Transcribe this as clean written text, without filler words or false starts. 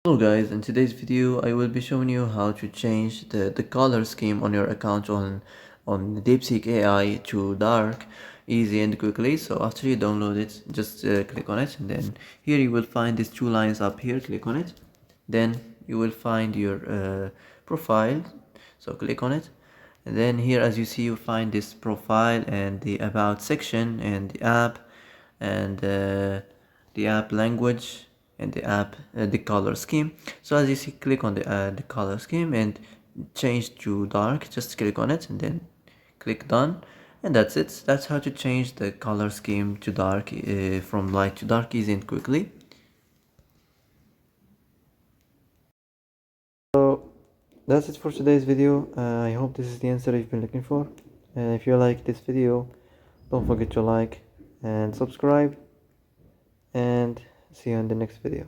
Hello guys, in today's video I will be showing you how to change the color scheme on your account on Deepseek AI to dark, easy and quickly. So after you download it, just click on it, and then here you will find these two lines up here. Click on it, then you will find your profile, so click on it, and then here as you see you find this profile and the about section and the app and the app language and the app the color scheme. So as you see, click on the color scheme and change to dark. Just click on it and then click done, and that's it. That's how to change the color scheme to dark, from light to dark, easy and quickly. So that's it for today's video. I hope this is the answer you've been looking for. If you like this video, don't forget to like and subscribe, and see you in the next video.